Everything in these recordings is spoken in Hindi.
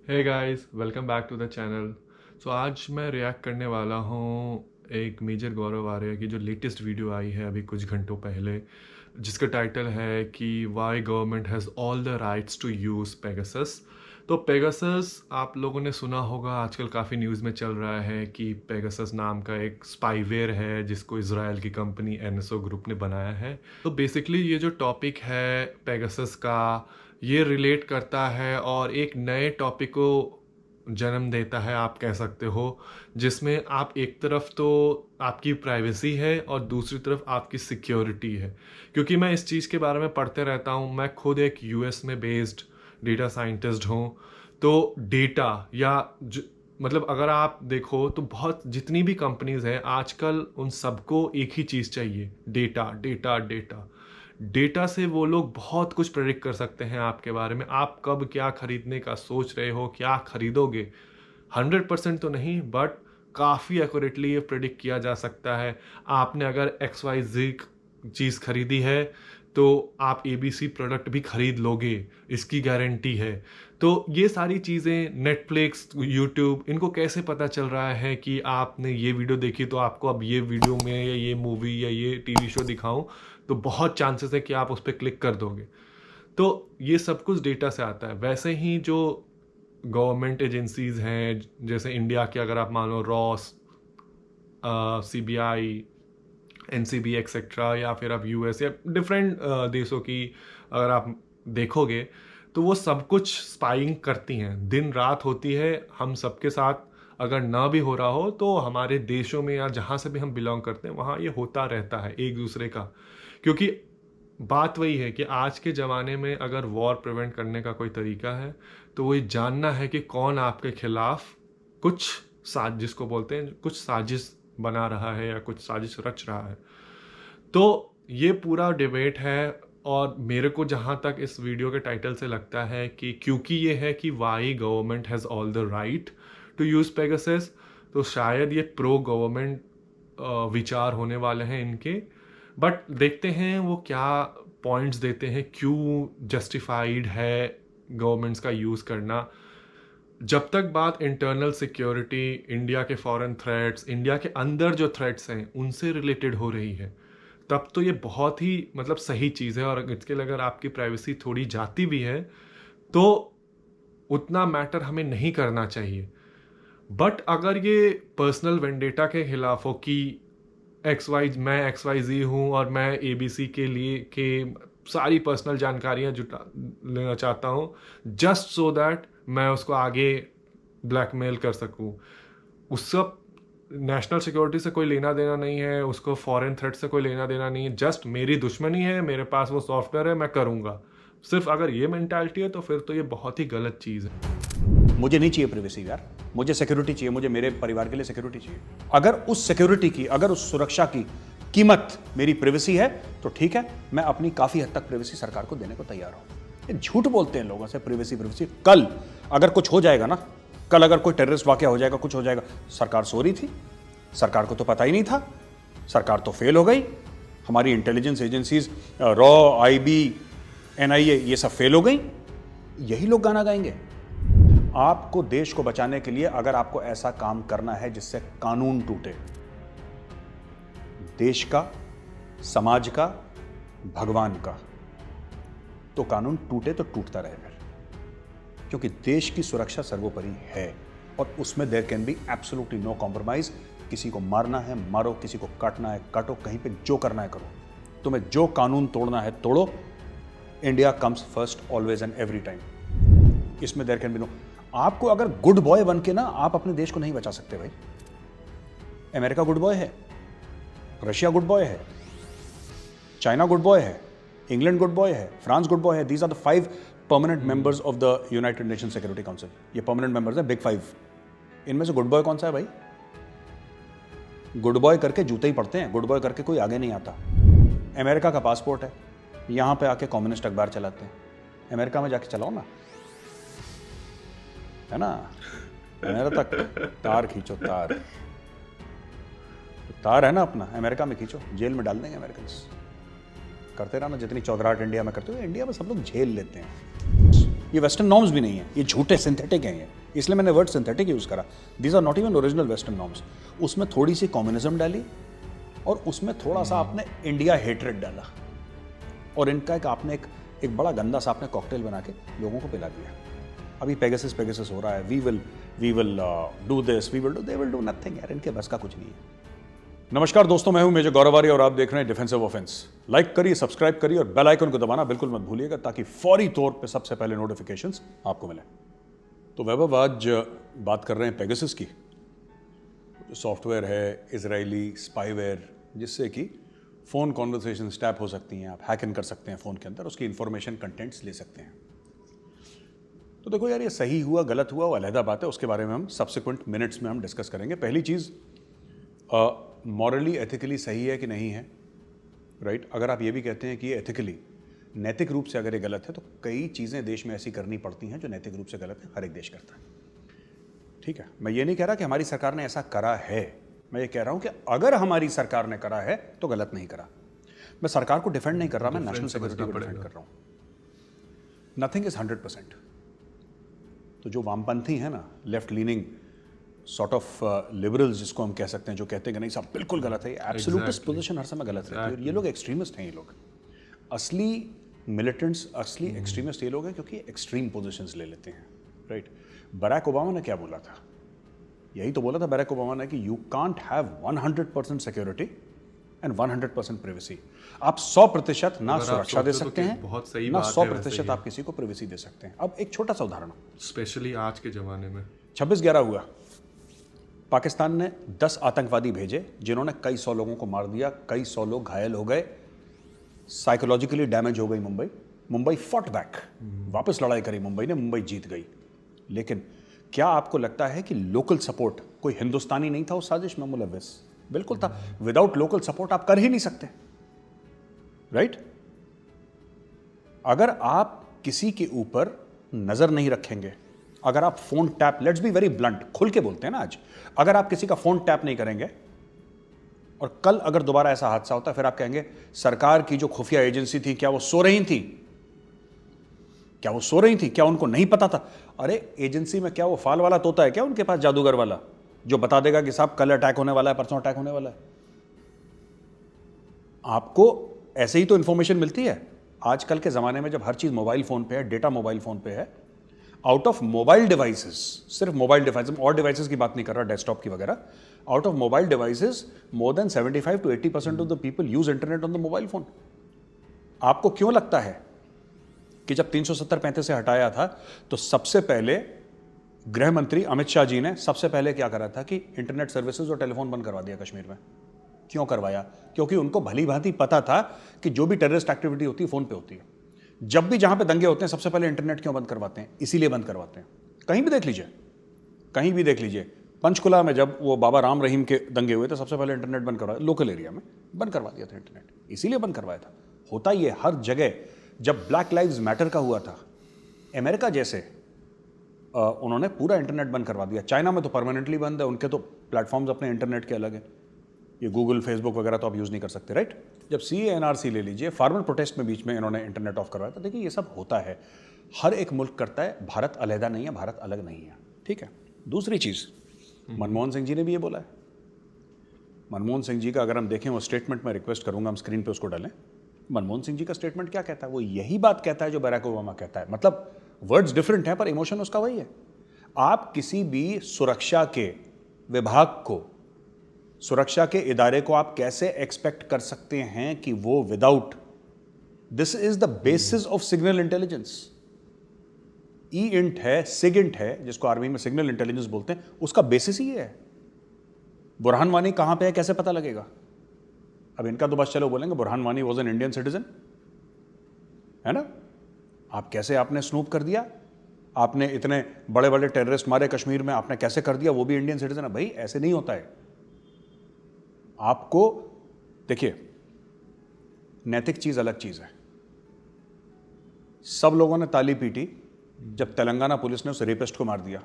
Hey guys, welcome back to the channel. आज मैं रिएक्ट करने वाला हूँ एक मेजर गौरव आर्या की जो लेटेस्ट वीडियो आई है अभी कुछ घंटों पहले, जिसका टाइटल है कि why government has all the rights to use Pegasus. तो पेगासस आप लोगों ने सुना होगा, आजकल काफ़ी न्यूज़ में चल रहा है कि पेगासस नाम का एक स्पाईवेयर है जिसको इजराइल की कंपनी एनएसओ ग्रुप ने बनाया है। तो बेसिकली ये जो टॉपिक है पेगासस का, ये रिलेट करता है और एक नए टॉपिक को जन्म देता है, आप कह सकते हो, जिसमें आप एक तरफ तो आपकी प्राइवेसी है और दूसरी तरफ आपकी सिक्योरिटी है। क्योंकि मैं इस चीज़ के बारे में पढ़ते रहता हूँ, मैं खुद एक यूएस में बेस्ड डेटा साइंटिस्ट हूँ। तो डेटा या मतलब अगर आप देखो तो बहुत जितनी भी कंपनीज हैं आजकल उन सबको एक ही चीज़ चाहिए, डेटा डेटा डेटा। डेटा से वो लोग बहुत कुछ प्रेडिक्ट कर सकते हैं आपके बारे में, आप कब क्या खरीदने का सोच रहे हो, क्या खरीदोगे। 100% तो नहीं, बट काफ़ी एक्यूरेटली ये प्रेडिक्ट किया जा सकता है। आपने अगर XYZ चीज़ खरीदी है तो आप ABC प्रोडक्ट भी खरीद लोगे, इसकी गारंटी है। तो ये सारी चीज़ें नेटफ्लिक्स, यूट्यूब, इनको कैसे पता चल रहा है कि आपने ये वीडियो देखी तो आपको अब ये वीडियो में या ये मूवी या ये टीवी शो दिखाऊं, तो बहुत चांसेस है कि आप उस पर क्लिक कर दोगे। तो ये सब कुछ डेटा से आता है। वैसे ही जो गवर्नमेंट एजेंसीज हैं, जैसे इंडिया के अगर आप मान लो रॉस, CBI, NCB एक्सेट्रा, या फिर आप US या डिफरेंट देशों की अगर आप देखोगे तो वो सब कुछ स्पाइंग करती हैं, दिन रात होती है हम सबके साथ। अगर ना भी हो रहा हो तो हमारे देशों में या जहाँ से भी हम बिलोंग करते हैं वहाँ ये होता रहता है एक दूसरे का। क्योंकि बात वही है कि आज के ज़माने में अगर वॉर प्रिवेंट करने का कोई तरीका है तो वो ये जानना है कि कौन आपके खिलाफ कुछ जिसको बोलते हैं कुछ साजिश बना रहा है या कुछ साजिश रच रहा है। तो ये पूरा डिबेट है। और मेरे को जहाँ तक इस वीडियो के टाइटल से लगता है कि क्योंकि ये है कि why government has all the right to use Pegasus, तो शायद ये प्रो गवर्नमेंट विचार होने वाले हैं इनके। बट देखते हैं वो क्या पॉइंट्स देते हैं, क्यों जस्टिफाइड है गवर्नमेंट्स का यूज़ करना। जब तक बात इंटरनल सिक्योरिटी, इंडिया के फॉरेन थ्रेट्स, इंडिया के अंदर जो थ्रेट्स हैं उनसे रिलेटेड हो रही है, तब तो ये बहुत ही मतलब सही चीज़ है। और इसके लिए अगर आपकी प्राइवेसी थोड़ी जाती भी है तो उतना मैटर हमें नहीं करना चाहिए। बट अगर ये पर्सनल वेंडेटा के खिलाफ हो कि मैं XYZ हूँ और मैं ABC के लिए के सारी पर्सनल जानकारियाँ जुटा लेना चाहता हूँ जस्ट सो दैट मैं उसको आगे ब्लैकमेल कर सकूँ, उसका नेशनल सिक्योरिटी से कोई लेना देना नहीं है, उसको फॉरेन थ्रेट से कोई लेना देना नहीं है, जस्ट मेरी दुश्मनी है, मेरे पास वो सॉफ्टवेयर है, मैं करूँगा। सिर्फ अगर ये मेंटालिटी है तो फिर तो ये बहुत ही गलत चीज़ है। मुझे नहीं चाहिए प्रिवेसी यार, मुझे सिक्योरिटी चाहिए, मुझे मेरे परिवार के लिए सिक्योरिटी चाहिए। अगर उस सिक्योरिटी की, अगर उस सुरक्षा की कीमत मेरी प्रिवेसी है तो ठीक है, मैं अपनी काफी हद तक प्रिवेसी सरकार को देने को तैयार हूं। ये झूठ बोलते हैं लोगों से प्रिवेसी प्रिवेसी। कल अगर कुछ हो जाएगा ना, कल अगर कोई टेररिस्ट वाकया हो जाएगा, कुछ हो जाएगा, सरकार सो रही थी, सरकार को तो पता ही नहीं था, सरकार तो फेल हो गई। हमारी intelligence agencies raw, IB, NIA ये सब फेल हो गई। यही लोग गाना गाएंगे। आपको देश को बचाने के लिए अगर आपको ऐसा काम करना है जिससे कानून टूटे, देश का, समाज का, भगवान का, तो कानून टूटे तो टूटता रहेगा, क्योंकि देश की सुरक्षा सर्वोपरि है और उसमें there can be absolutely no compromise. किसी को मारना है मारो, किसी को काटना है काटो, कहीं पे जो करना है करो, तुम्हें जो कानून तोड़ना है तोड़ो। India comes first always and every time. इसमें देयर कैन बी नो। आपको अगर गुड बॉय बन के ना आप अपने देश को नहीं बचा सकते भाई। अमेरिका गुड बॉय है, रशिया गुड बॉय है, चाइना गुड बॉय है, इंग्लैंड गुड बॉय है, फ्रांस गुड बॉय है। These are the 5 permanent members of the United Nation Security Council. ये परमानेंट मेंबर्स है, बिग 5। इनमें से गुड बॉय कौन सा है भाई? गुड बॉय करके जूते ही पड़ते हैं, गुड बॉय करके कोई आगे नहीं आता। अमेरिका का पासपोर्ट है, यहां पे आके कम्युनिस्ट अखबार चलाते हैं। अमेरिका में जाके चलाओ ना, है ना, मेरा तक तार खींचो, तार तार है ना अपना, अमेरिका में खींचो, जेल में डाल देंगे अमेरिकन। करते रहना जितनी चौधराहट इंडिया में करते हो। इंडिया में सब लोग झेल लेते हैं। ये वेस्टर्न नॉर्म्स भी नहीं है, ये झूठे सिंथेटिक हैं ये, इसलिए मैंने वर्ड सिंथेटिक यूज करा। These are not even original western norms. उसमें थोड़ी सी कम्युनिज्म डाली और उसमें थोड़ा सा आपने इंडिया हेटरेड डाला और इनका आपने एक बड़ा गंदा सा आपने कॉकटेल बना के लोगों को पिला दिया। अभी पेगासस हो रहा है, we will do this, we will do, they will do nothing यार, इनके बस का कुछ नहीं है। नमस्कार दोस्तों, मैं हूं मेजर गौरव आर्य और आप देख रहे हैं डिफेंसिव ऑफेंस। लाइक करिए, सब्सक्राइब करिए और बेल आइकन को दबाना बिल्कुल मत भूलिएगा ताकि फौरी तौर पे सबसे पहले नोटिफिकेशंस आपको मिले। तो वैभव, आज बात कर रहे हैं पेगासस की, जो सॉफ्टवेयर है इजरायली स्पाईवेयर, जिससे कि फ़ोन कॉन्वर्सेशन टैप हो सकती हैं, आप हैक इन कर सकते हैं फ़ोन के अंदर, उसकी इंफॉर्मेशन कंटेंट्स ले सकते हैं। तो देखो यार, ये सही हुआ गलत हुआ वो अलहदा बात है, उसके बारे में हम सब्सिक्वेंट मिनट्स में हम डिस्कस करेंगे। पहली चीज़, मॉरली एथिकली सही है कि नहीं है, राइट? अगर आप ये भी कहते हैं कि ये एथिकली नैतिक रूप से अगर ये गलत है, तो कई चीज़ें देश में ऐसी करनी पड़ती हैं जो नैतिक रूप से गलत है, हर एक देश करता है, ठीक है। मैं ये नहीं कह रहा कि हमारी सरकार ने ऐसा करा है, मैं ये कह रहा हूं कि अगर हमारी सरकार ने करा है तो गलत नहीं करा। मैं सरकार को डिफेंड नहीं कर रहा, मैं नेशनल सिक्योरिटी को डिफेंड कर रहा हूं। Nothing is 100%। तो जो वामपंथी है ना, left leaning sort of liberals जिसको हम कह सकते हैं, जो कहते हैं कि नहीं साहब बिल्कुल गलत है, एब्सोल्यूटिस्ट पोजीशन हर समय गलत रहती है, ये लोग एक्सट्रीमिस्ट हैं। ये लोग असली मिलिटेंट्स, असली एक्सट्रीमिस्ट ये लोग हैं क्योंकि एक्सट्रीम पोजीशंस ले लेते हैं, राइट? बराक ओबामा ने क्या बोला था? यही तो बोला था बराक ओबामा ने कि you can't have 100% security and 100% privacy. आप 100% ना सुरक्षा दे सकते हैं, बहुत सही ना बात है, 100% आप किसी को प्रिवेसी दे सकते हैं। अब एक छोटा सा उदाहरण, स्पेशली आज के ज़माने में 26/11 हुआ, पाकिस्तान ने 10 आतंकवादी भेजे जिन्होंने कई 100 लोगों को मार दिया, कई 100 लोग घायल हो गए, साइकोलॉजिकली डैमेज हो गई मुंबई फॉट बैक, वापस लड़ाई करी मुंबई ने, मुंबई जीत गई। लेकिन क्या आपको लगता है कि लोकल सपोर्ट, कोई हिंदुस्तानी नहीं था उस साजिश में मुलव्विस? बिल्कुल था। विदाउट लोकल सपोर्ट आप कर ही नहीं सकते, राइट? अगर आप किसी के ऊपर नजर नहीं रखेंगे, अगर आप phone tap, let's be very blunt, खुल के बोलते हैं ना आज, अगर आप किसी का फोन टैप नहीं करेंगे और कल अगर दोबारा ऐसा हादसा होता है, फिर आप कहेंगे सरकार की जो खुफिया एजेंसी थी, क्या वो सो रही थी? क्या वो सो रही थी? क्या उनको नहीं पता था? अरे एजेंसी में क्या वो फाल वाला तोता है क्या उनके पास, जादूगर वाला, जो बता देगा कि साहब कल अटैक होने वाला है, परसों अटैक होने वाला है? आपको ऐसे ही तो इंफॉर्मेशन मिलती है। आजकल के जमाने में जब हर चीज मोबाइल फोन पे है, डेटा मोबाइल फोन पे है, आउट ऑफ मोबाइल डिवाइसेस, सिर्फ मोबाइल डिवाइसेस, और डिवाइसेस की बात नहीं कर रहा, डेस्कटॉप की वगैरह, out of mobile devices more than 75 to 80% of the people use internet on the mobile phone. आपको क्यों लगता है कि जब 370-35 से हटाया था तो सबसे पहले गृह मंत्री अमित शाह जी ने सबसे पहले क्या करा था कि इंटरनेट सर्विसेज और टेलीफोन बंद करवा दिया कश्मीर में? क्यों करवाया? क्योंकि उनको भली भांति पता था कि जो भी टेररिस्ट एक्टिविटी होती है फोन पे होती है। जब भी जहां पे दंगे होते हैं सबसे पहले इंटरनेट क्यों बंद करवाते हैं? इसीलिए बंद करवाते हैं। कहीं भी देख लीजिए, कहीं भी देख लीजिए, पंचकुला में जब वो बाबा राम रहीम के दंगे हुए थे, सबसे पहले इंटरनेट बंद करवाया, लोकल एरिया में बंद करवा दिया था इंटरनेट, इसीलिए बंद करवाया था। होता ये हर जगह। जब ब्लैक लाइव्स मैटर का हुआ था, अमेरिका जैसे उन्होंने पूरा इंटरनेट बंद करवा दिया। चाइना में तो परमानेंटली बंद है, उनके तो प्लेटफॉर्म्स अपने इंटरनेट के अलग है, ये गूगल फेसबुक वगैरह तो आप यूज़ नहीं कर सकते, राइट? जब CANRC ले लीजिए, फार्मर प्रोटेस्ट में बीच में इन्होंने इंटरनेट ऑफ करवाया था। देखिए ये सब होता है, हर एक मुल्क करता है, भारत अलहदा नहीं है, भारत अलग नहीं है, ठीक है। दूसरी चीज़, मनमोहन सिंह जी ने भी ये बोला है। मनमोहन सिंह जी का अगर हम देखें वो स्टेटमेंट, मैं रिक्वेस्ट करूंगा हम स्क्रीन पे उसको डालें। मनमोहन सिंह जी का स्टेटमेंट क्या कहता है? वो यही बात कहता है जो बराक ओबामा कहता है, मतलब वर्ड्स डिफरेंट है पर इमोशन उसका वही है। आप किसी भी सुरक्षा के विभाग को, सुरक्षा के इदारे को आप कैसे एक्सपेक्ट कर सकते हैं कि वो without, this is the basis of signal intelligence. Int है, सिगिंट है, जिसको आर्मी में सिग्नल इंटेलिजेंस बोलते हैं, उसका बेसिस ही है। बुरहान वानी कहां पे है कैसे पता लगेगा? अब इनका तो बस चलो बोलेंगे Burhan Wani was an Indian citizen, है ना? आप कैसे, आपने स्नूप कर दिया, आपने इतने बड़े बड़े टेररिस्ट मारे कश्मीर में, आपने कैसे कर दिया वो भी इंडियन सिटीजन है? भाई ऐसे नहीं होता है। आपको देखिए, नैतिक चीज अलग चीज है। सब लोगों ने ताली पीटी जब तेलंगाना पुलिस ने उस रेपिस्ट को मार दिया,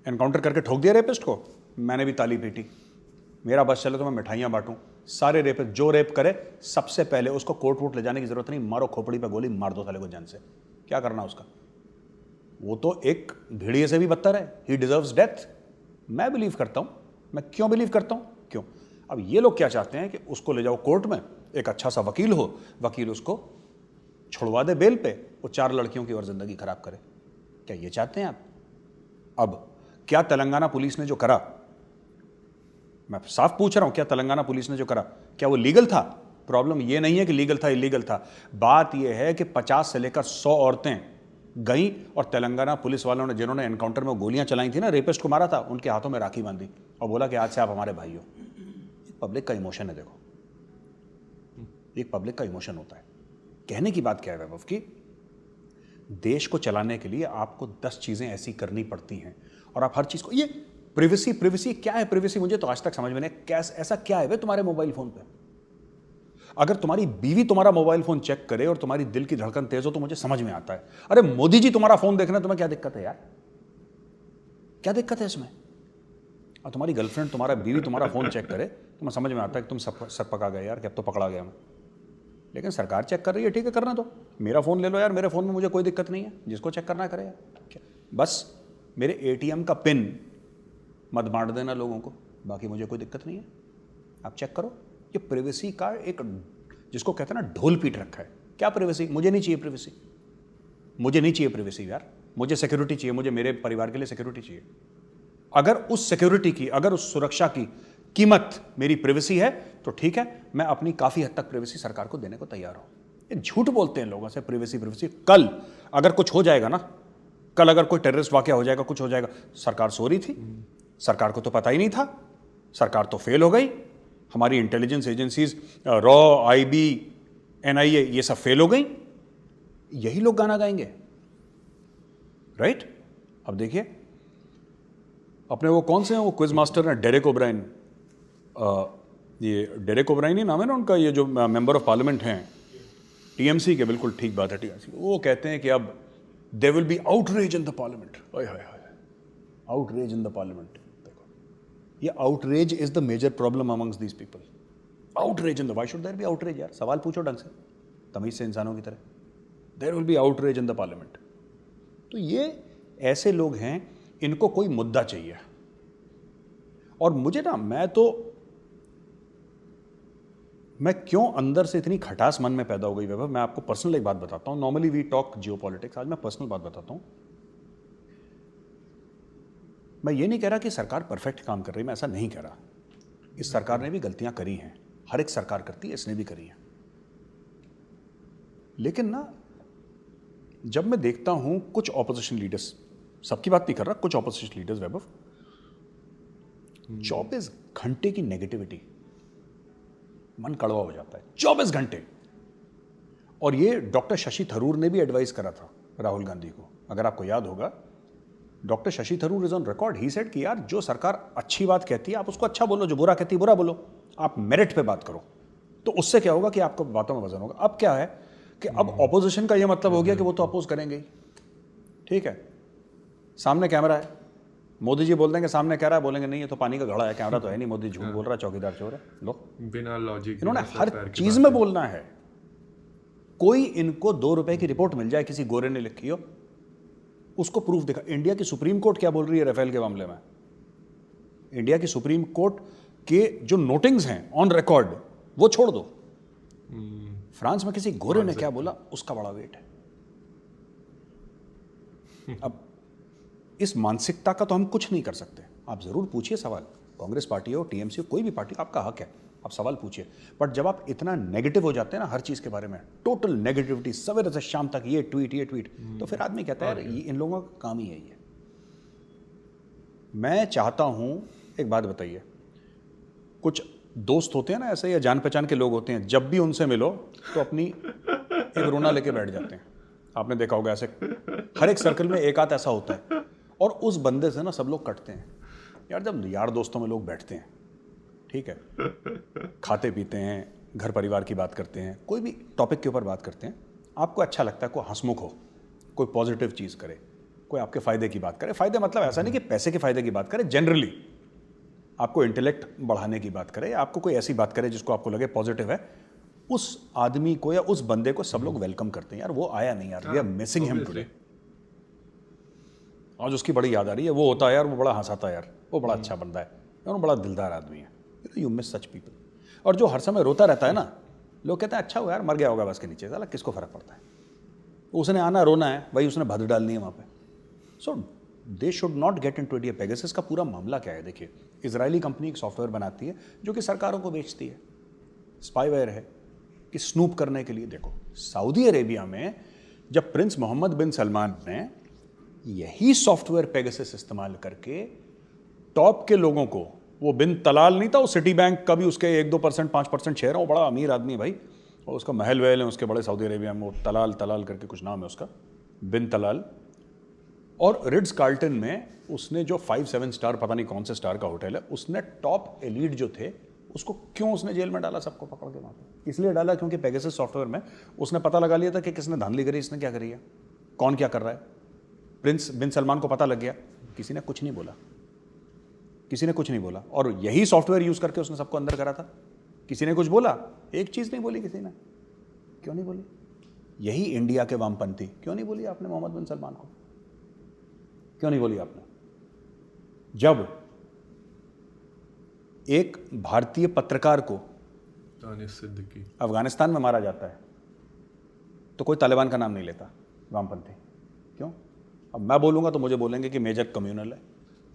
एनकाउंटर करके ठोक दिया रेपिस्ट को। मैंने भी ताली पीटी, मेरा बस चले तो मैं मिठाइयां बांटूं। सारे रेपिस्ट जो रेप करे सबसे पहले उसको कोर्ट वोट ले जाने की जरूरत नहीं, मारो खोपड़ी पे गोली, मार दो साले को जान से। क्या करना उसका? वो तो एक भेड़िए से भी बदतर है, ही डिजर्व्स डेथ। मैं बिलीव करता हूं, मैं क्यों बिलीव करता हूं? क्यों? अब ये लोग क्या चाहते हैं कि उसको ले जाओ कोर्ट में, एक अच्छा सा वकील हो, वकील उसको छुड़वा दे बेल पे, वो 4 लड़कियों की और जिंदगी खराब करे। क्या ये चाहते हैं आप? अब क्या तेलंगाना पुलिस ने जो करा, मैं साफ पूछ रहा हूं, क्या तेलंगाना पुलिस ने जो करा क्या वो लीगल था? प्रॉब्लम ये नहीं है कि लीगल था इलीगल था, बात यह है कि 50 से लेकर 100 औरतें गई और तेलंगाना पुलिस वालों ने, जिन्होंने एनकाउंटर में गोलियां चलाई थी ना, रेपिस्ट को मारा था, उनके हाथों में राखी बांधी और बोला कि आज से आप हमारे भाई हो। पब्लिक का इमोशन है, देखो, एक पब्लिक का इमोशन होता है। कहने की बात क्या है वैभव की, देश को चलाने के लिए आपको 10 चीजें ऐसी करनी पड़ती हैं और आप हर चीज को, ये प्रिवेसी प्रिवेसी क्या है? प्रिवेसी मुझे तो आज तक समझ में नहीं, कैसे ऐसा क्या है वे तुम्हारे मोबाइल फोन पे? अगर तुम्हारी बीवी तुम्हारा मोबाइल फोन चेक करे और तुम्हारी दिल की धड़कन तेज हो तो मुझे समझ में आता है। अरे मोदी जी तुम्हारा फोन देखना, तुम्हें क्या दिक्कत है यार? क्या दिक्कत है इसमें? और तुम्हारी गर्लफ्रेंड, तुम्हारा बीवी तुम्हारा फोन चेक करे तो मैं समझ में आता है कि तुम सर पका गए यार, कि अब तो पकड़ा गया मैं। लेकिन सरकार चेक कर रही है, ठीक है, करना दो, मेरा फोन ले लो यार, मेरे फोन में मुझे कोई दिक्कत नहीं है, जिसको चेक करना करे यार। बस मेरे एटीएम का पिन मत बांट देना लोगों को, बाकी मुझे कोई दिक्कत नहीं है, आप चेक करो। ये प्रिवेसी का एक, जिसको कहते हैं ना, ढोल पीट रखा है। क्या प्रिवेसी? मुझे नहीं चाहिए प्रिवेसी, मुझे नहीं चाहिए प्रिवेसी यार, मुझे सिक्योरिटी चाहिए, मुझे मेरे परिवार के लिए सिक्योरिटी चाहिए। अगर उस सिक्योरिटी की, अगर उस सुरक्षा की कीमत मेरी प्रिवेसी है तो ठीक है, मैं अपनी काफी हद तक प्रिवेसी सरकार को देने को तैयार हूं। ये झूठ बोलते हैं लोगों से, प्रिवेसी प्रिवेसी। कल अगर कुछ हो जाएगा ना, कल अगर कोई टेररिस्ट वाकया हो जाएगा, कुछ हो जाएगा, सरकार सो रही थी, सरकार को तो पता ही नहीं था, सरकार तो फेल हो गई, हमारी intelligence agencies raw, IB, NIA, ये सब फेल हो गई, यही लोग गाना गाएंगे, राइट? अब देखिए अपने वो कौन से हैं, वो क्विज मास्टर हैं, डेरेक ओब्रायन, ये डेरेक ओब्रायन ही नाम है ना उनका, ये जो मेंबर ऑफ पार्लियामेंट हैं टीएमसी के, बिल्कुल ठीक बात है टीएमसी, वो कहते हैं कि अब there will be outrage in the parliament. Outrage in the parliament. देखो, ये outrage is the major problem amongst these people. Outrage in the, why should there be outrage यार? सवाल पूछो ढंग से, तमीज से, इंसानों की तरह। There will be outrage in the parliament. तो ये ऐसे लोग हैं, इनको कोई मुद्दा चाहिए। और मुझे ना, मैं क्यों अंदर से इतनी खटास मन में पैदा हो गई वैभव, मैं आपको पर्सनल एक बात बताता हूं। नॉर्मली वी टॉक जियोपॉलिटिक्स, आज मैं पर्सनल बात बताता हूं। मैं ये नहीं कह रहा कि सरकार परफेक्ट काम कर रही है, मैं ऐसा नहीं कह रहा। इस सरकार ने भी गलतियां करी हैं, हर एक सरकार करती है, इसने भी करी है। लेकिन ना, जब मैं देखता हूं कुछ ऑपोजिशन लीडर्स, सबकी बात नहीं कर रहा, कुछ ऑपोजिशन लीडर्स वैभव, 24 घंटे की नेगेटिविटी, मन कड़वा हो जाता है। 24 घंटे। और ये डॉक्टर शशि थरूर ने भी एडवाइस करा था राहुल गांधी को, अगर आपको याद होगा। Doctor Shashi Tharoor is on record, he said कि यार जो सरकार अच्छी बात कहती है आप उसको अच्छा बोलो, जो बुरा कहती है बुरा बोलो, आप मेरिट पे बात करो, तो उससे क्या होगा कि आपको बातों में वजन होगा। अब क्या है कि अब ऑपोजिशन का यह मतलब हो गया कि वो तो अपोज करेंगे ही, ठीक है, सामने कैमरा है, मोदी जी बोल देंगे सामने कह रहा है, बोलेंगे नहीं ये तो पानी का घड़ा है, कैमरा तो है नहीं, मोदी झूठ बोल रहा है, चौकीदार चोर है। लो, बिना लॉजिक, इन्होंने हर चीज में बोलना है। कोई इनको 2 रुपए की रिपोर्ट मिल जाए, किसी गोरे ने लिखी हो, उसको प्रूफ दिखा। इंडिया की सुप्रीम कोर्ट क्या बोल रही है राफेल के मामले में? इंडिया की सुप्रीम कोर्ट के जो नोटिंग्स हैं ऑन रिकॉर्ड, वो छोड़ दो। फ्रांस में किसी गोरे ने क्या बोला, उसका बड़ा वेट है। अब इस मानसिकता का तो हम कुछ नहीं कर सकते। आप जरूर पूछिए सवाल, कांग्रेस पार्टी हो, टीएमसी हो, कोई भी पार्टी, आपका हक है, आप सवाल पूछिए। बट जब आप इतना नेगेटिव हो जाते हैं ना हर चीज के बारे में, टोटल नेगेटिविटी, सवेरे से शाम तक ये ट्वीट, तो फिर आदमी कहता है यार इन लोगों का काम ही है ये। मैं चाहता हूं, एक बात बताइए, कुछ दोस्त होते हैं ना ऐसे, या जान पहचान के लोग होते हैं, जब भी उनसे मिलो तो अपनी एक रोना लेके बैठ जाते हैं। आपने देखा होगा ऐसे, हर एक सर्कल में एक आध ऐसा होता है, और उस बंदे से ना सब लोग कटते हैं यार। जब यार दोस्तों में लोग बैठते हैं, ठीक है, खाते पीते हैं, घर परिवार की बात करते हैं, कोई भी टॉपिक के ऊपर बात करते हैं, आपको अच्छा लगता है कोई हंसमुख हो, कोई पॉजिटिव चीज़ करे, कोई आपके फ़ायदे की बात करे। फ़ायदे मतलब ऐसा नहीं कि पैसे के फ़ायदे की बात करे, जनरली आपको इंटेलेक्ट बढ़ाने की बात करे, आपको कोई ऐसी बात करे जिसको आपको लगे पॉजिटिव है, उस आदमी को या उस बंदे को सब लोग वेलकम करते हैं, यार वो आया नहीं यार, we are missing him today. आज उसकी बड़ी याद आ रही है, वो होता है यार, वो बड़ा हंसाता है यार, वो बड़ा अच्छा बंदा है यार, वो बड़ा दिलदार आदमी है, यू मिस सच पीपल। और जो हर समय रोता रहता है ना, लोग कहते हैं अच्छा हुआ यार, मर गया होगा बस के नीचे, साला किसको फर्क पड़ता है, उसने आना रोना है भाई, उसने भद डालनी है वहाँ पे। So they should not get into it. Pegasus का पूरा मामला क्या है, देखिए, इजरायली कंपनी एक सॉफ्टवेयर बनाती है जो कि सरकारों को बेचती है, स्पाईवेयर है कि स्नूप करने के लिए। देखो सऊदी अरेबिया में जब प्रिंस मोहम्मद बिन सलमान ने यही सॉफ्टवेयर पेगासस इस्तेमाल करके टॉप के लोगों को, वो बिन तलाल नहीं था, वो सिटी बैंक का भी उसके 1-2% 5% शेयर है, वो बड़ा अमीर आदमी है भाई, और उसका महल वहल है उसके बड़े सऊदी अरेबिया में, वो तलाल करके कुछ नाम है उसका, बिन तलाल। और रिट्स कार्ल्टन में उसने जो 5-7 स्टार, पता नहीं कौन से स्टार का होटल है, उसने टॉप एलीट जो थे उसको क्यों उसने जेल में डाला, सबको पकड़ के वहाँ पे? इसलिए डाला क्योंकि पेगासस सॉफ्टवेयर में उसने पता लगा लिया था कि किसने धांधली करी, इसने क्या करी है, कौन क्या कर रहा है। प्रिंस बिन सलमान को पता लग गया, किसी ने कुछ नहीं बोला, किसी ने कुछ नहीं बोला, और यही सॉफ्टवेयर यूज करके उसने सबको अंदर करा था। किसी ने कुछ बोला? एक चीज नहीं बोली किसी ने। क्यों नहीं बोली? यही इंडिया के वामपंथी, क्यों नहीं बोली आपने मोहम्मद बिन सलमान को, क्यों नहीं बोली आपने? जब एक भारतीय पत्रकार को सिद्दीकी अफगानिस्तान में मारा जाता है तो कोई तालिबान का नाम नहीं लेता, वामपंथी। क्यों? अब मैं बोलूंगा तो मुझे बोलेंगे कि मेजर कम्युनल है,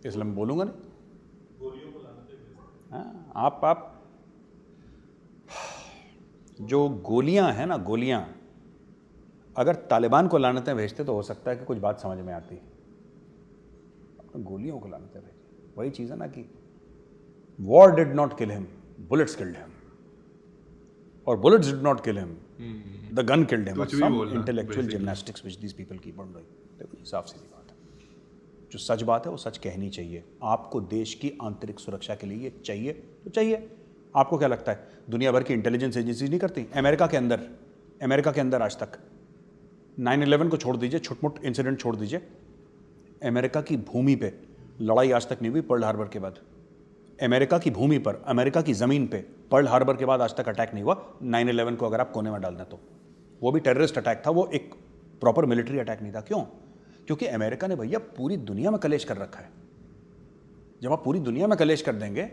इसलिए मैं बोलूंगा नहीं। हाँ, आप जो गोलियां हैं ना, गोलियां अगर तालिबान को लानतें भेजते तो हो सकता है कि कुछ बात समझ में आती, गोलियों को लानतें भेजते, वही चीज़ है ना कि war did not kill him, bullets killed him, और bullets did not kill him, the gun killed him. Some intellectual gymnastics which these people keep on doing. देखो साफ सीधी बात है, जो सच बात है वो सच कहनी चाहिए। आपको देश की आंतरिक सुरक्षा के लिए ये चाहिए तो चाहिए। आपको क्या लगता है दुनिया भर की इंटेलिजेंस एजेंसी नहीं करती? अमेरिका के अंदर आज तक 9/11 को छोड़ दीजिए, छुटमुट इंसिडेंट छोड़ दीजिए, अमेरिका की भूमि पे लड़ाई आज तक नहीं हुई पर्ल हार्बर के बाद। अमेरिका की भूमि पर, अमेरिका की ज़मीन पे पर्ल हार्बर के बाद आज तक अटैक नहीं हुआ। 9/11 को अगर आप कोने में डाल दें तो वो भी टेररिस्ट अटैक था, वो एक प्रॉपर मिलिट्री अटैक नहीं था। क्यों? क्योंकि अमेरिका ने भैया पूरी दुनिया में कलेश कर रखा है। जब आप पूरी दुनिया में कलेश कर देंगे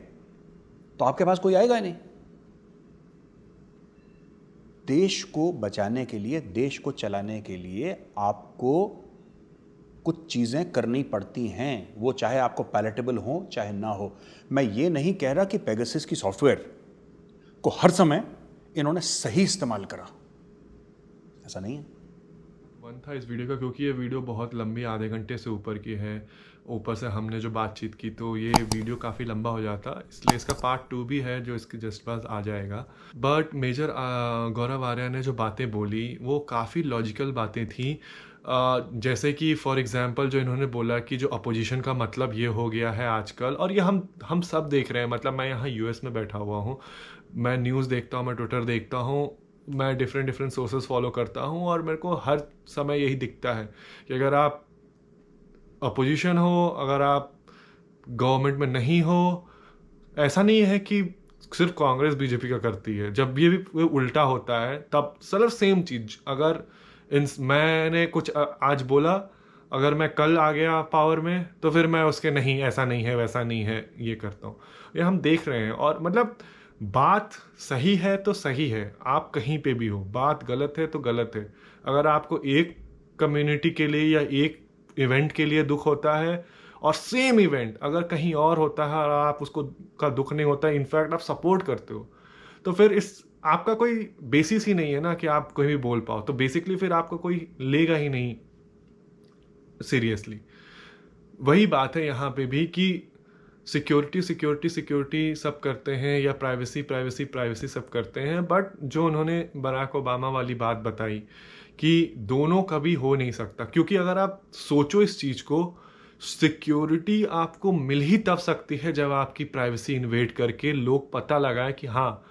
तो आपके पास कोई आएगा ही नहीं। देश को बचाने के लिए, देश को चलाने के लिए आपको कुछ चीज़ें करनी पड़ती हैं, वो चाहे आपको पैलेटेबल हो चाहे ना हो। मैं ये नहीं कह रहा कि पेगासस की सॉफ्टवेयर को हर समय इन्होंने सही इस्तेमाल करा, ऐसा नहीं है। मन था इस वीडियो का क्योंकि ये वीडियो बहुत लंबी, आधे घंटे से ऊपर की है, ऊपर से हमने जो बातचीत की तो ये वीडियो काफ़ी लंबा हो जाता, इसलिए इसका पार्ट 2 भी है जो इसके जस्ट बाद आ जाएगा। बट मेजर गौरव आर्या ने जो बातें बोली वो काफ़ी लॉजिकल बातें थी। जैसे कि फॉर एग्जांपल जो इन्होंने बोला कि जो अपोजिशन का मतलब ये हो गया है आजकल, और ये हम सब देख रहे हैं। मतलब मैं यहाँ यूएस में बैठा हुआ हूँ, मैं न्यूज़ देखता हूँ, मैं ट्विटर देखता हूँ, मैं डिफरेंट सोर्सेस फॉलो करता हूँ, और मेरे को हर समय यही दिखता है कि अगर आप अपोजिशन हो, अगर आप गवर्नमेंट में नहीं हो, ऐसा नहीं है कि सिर्फ कांग्रेस बीजेपी का करती है, जब ये भी उल्टा होता है तब सिर्फ सेम चीज। अगर मैंने कुछ आज बोला, अगर मैं कल आ गया पावर में तो फिर मैं उसके नहीं, ऐसा नहीं है, वैसा नहीं है, ये करता हूँ। ये हम देख रहे हैं। और मतलब बात सही है तो सही है, आप कहीं पे भी हो, बात गलत है तो गलत है। अगर आपको एक कम्युनिटी के लिए या एक इवेंट के लिए दुख होता है, और सेम इवेंट अगर कहीं और होता है और आप उसको का दुख नहीं होता है, इनफैक्ट आप सपोर्ट करते हो, तो फिर इस आपका कोई बेसिस ही नहीं है ना कि आप कोई भी बोल पाओ। तो बेसिकली फिर आपको कोई लेगा ही नहीं सीरियसली। वही बात है यहाँ पे भी कि सिक्योरिटी सब करते हैं, या प्राइवेसी सब करते हैं, बट जो उन्होंने बराक ओबामा वाली बात बताई कि दोनों कभी हो नहीं सकता। क्योंकि अगर आप सोचो इस चीज़ को, सिक्योरिटी आपको मिल ही तब सकती है जब आपकी प्राइवेसी इन्वेड करके लोग पता लगाए कि हाँ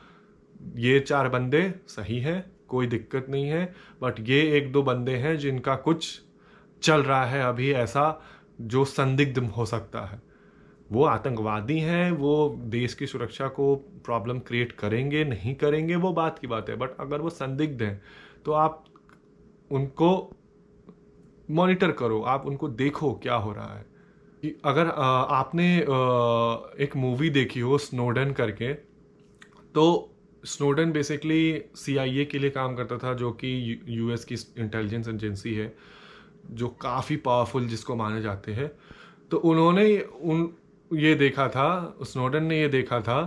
ये 4 बंदे सही हैं, कोई दिक्कत नहीं है, बट ये 1-2 बंदे हैं जिनका कुछ चल रहा है अभी ऐसा जो संदिग्ध हो सकता है। वो आतंकवादी हैं, वो देश की सुरक्षा को प्रॉब्लम क्रिएट करेंगे नहीं करेंगे वो बात की बात है, बट अगर वो संदिग्ध हैं तो आप उनको मॉनिटर करो, आप उनको देखो क्या हो रहा है। कि अगर आपने एक मूवी देखी हो स्नोडन करके, तो स्नोडन बेसिकली CIA के लिए काम करता था, जो कि US की इंटेलिजेंस एजेंसी है, जो काफ़ी पावरफुल जिसको माने जाते हैं। तो उन्होंने उन ये देखा था, स्नोडन ने ये देखा था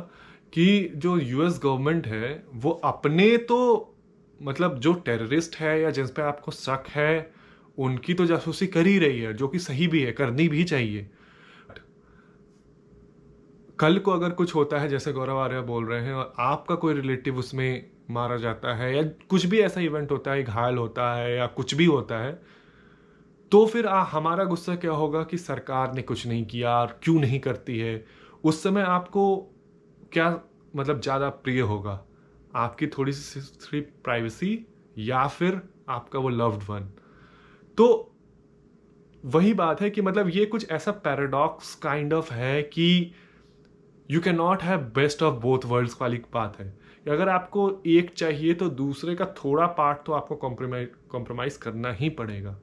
कि जो US गवर्नमेंट है वो अपने तो मतलब जो टेररिस्ट है या जिस पे आपको शक है उनकी तो जासूसी कर ही रही है, जो कि सही भी है, करनी भी चाहिए। कल को अगर कुछ होता है जैसे गौरव आर्या बोल रहे हैं और आपका कोई रिलेटिव उसमें मारा जाता है या कुछ भी ऐसा इवेंट होता है, घायल होता है या कुछ भी होता है, तो फिर हमारा गुस्सा क्या होगा कि सरकार ने कुछ नहीं किया और क्यों नहीं करती है। उस समय आपको क्या मतलब ज़्यादा प्रिय होगा, आपकी थोड़ी सी प्राइवेसी या फिर आपका वो लव्ड वन। तो वही बात है कि मतलब ये कुछ ऐसा पैराडॉक्स काइंड ऑफ है कि you can not have best of both worlds वाली बात है कि अगर आपको एक चाहिए तो दूसरे का थोड़ा पार्ट तो आपको कॉम्प्रोमाइज करना ही पड़ेगा।